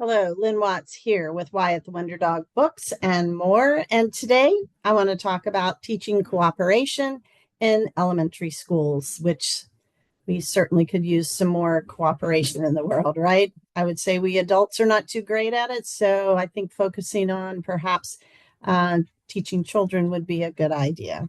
Hello, Lynn Watts here with Wyatt the Wonder Dog Books and more. And today I want to talk about teaching cooperation in elementary schools, which we certainly could use some more cooperation in the world, right? I would say we adults are not too great at it. So I think focusing on perhaps teaching children would be a good idea.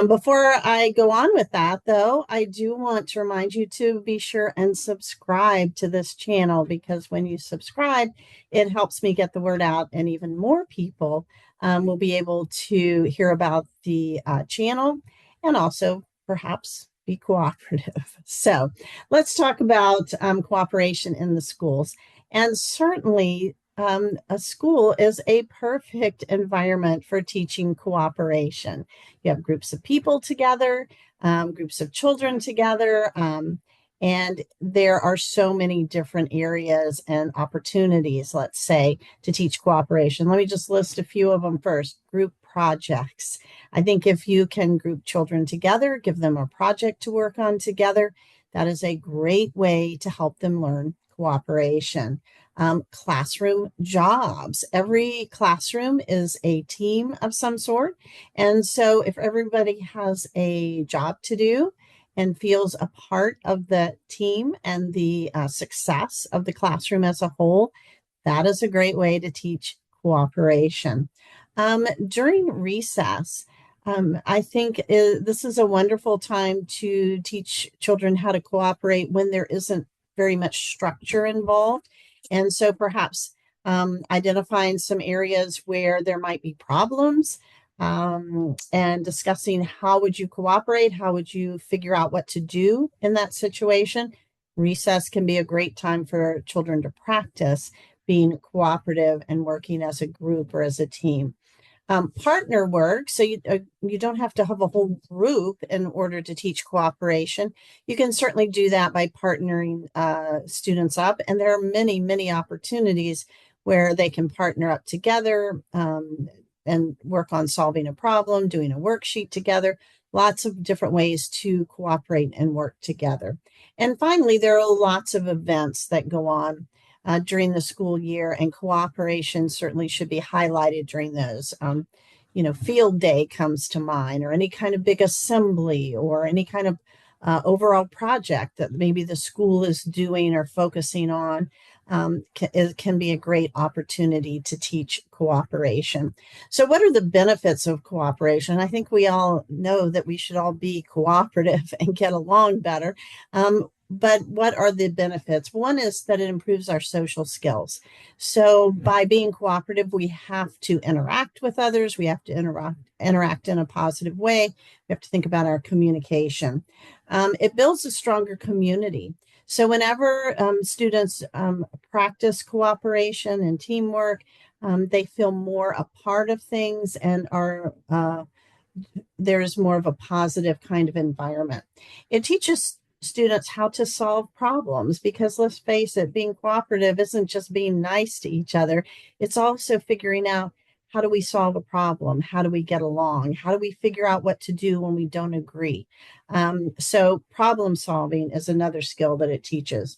Before I go on with that, though, I do want to remind you to be sure and subscribe to this channel, because when you subscribe, it helps me get the word out, and even more people will be able to hear about the channel and also perhaps be cooperative. So let's talk about cooperation in the schools. And certainly a school is a perfect environment for teaching cooperation. You have groups of people together, groups of children together, and there are so many different areas and opportunities, let's say, to teach cooperation. Let me just list a few of them first. Group projects. I think if you can group children together, give them a project to work on together, that is a great way to help them learn cooperation. Classroom jobs. Every classroom is a team of some sort. And so if everybody has a job to do and feels a part of the team and the success of the classroom as a whole, that is a great way to teach cooperation. During recess, I think this is a wonderful time to teach children how to cooperate when there isn't very much structure involved. And so perhaps identifying some areas where there might be problems, and discussing how would you cooperate, how would you figure out what to do in that situation. Recess can be a great time for children to practice being cooperative and working as a group or as a team. Partner work, so you don't have to have a whole group in order to teach cooperation. You can certainly do that by partnering students up, and there are many opportunities where they can partner up together and work on solving a problem, doing a worksheet together. Lots of different ways to cooperate and work together. And finally, there are lots of events that go on during the school year, and cooperation certainly should be highlighted during those. Field day comes to mind, or any kind of big assembly, or any kind of overall project that maybe the school is doing or focusing on. It can be a great opportunity to teach cooperation. So what are the benefits of cooperation? I think we all know that we should all be cooperative and get along better. But what are the benefits? One is that it improves our social skills. So by being cooperative, we have to interact with others. We have to interact in a positive way. We have to think about our communication. It builds a stronger community. So whenever students practice cooperation and teamwork, they feel more a part of things and there's more of a positive kind of environment. It teaches students how to solve problems, because let's face it, being cooperative isn't just being nice to each other. It's also figuring out, how do we solve a problem? How do we get along? How do we figure out what to do when we don't agree? So problem solving is another skill that it teaches.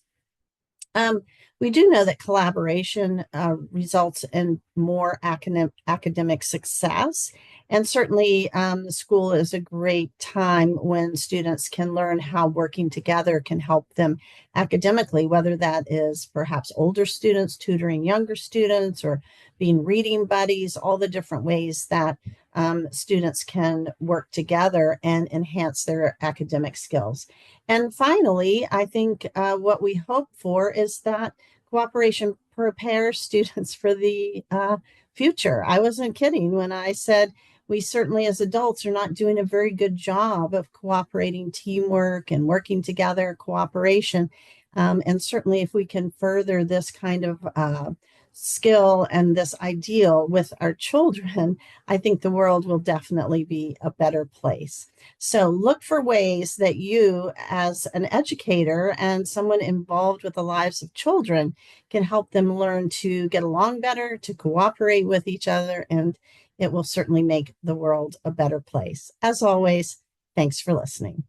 We do know that collaboration results in more academic success. And certainly the school is a great time when students can learn how working together can help them academically, whether that is perhaps older students tutoring younger students, or being reading buddies, all the different ways that students can work together and enhance their academic skills. And finally, I think what we hope for is that cooperation prepares students for the future. I wasn't kidding when I said we certainly as adults are not doing a very good job of cooperating, teamwork, and working together, cooperation. And certainly if we can further this kind of skill and this ideal with our children, I think the world will definitely be a better place. So look for ways that you, as an educator and someone involved with the lives of children, can help them learn to get along better, to cooperate with each other, and it will certainly make the world a better place. As always, thanks for listening.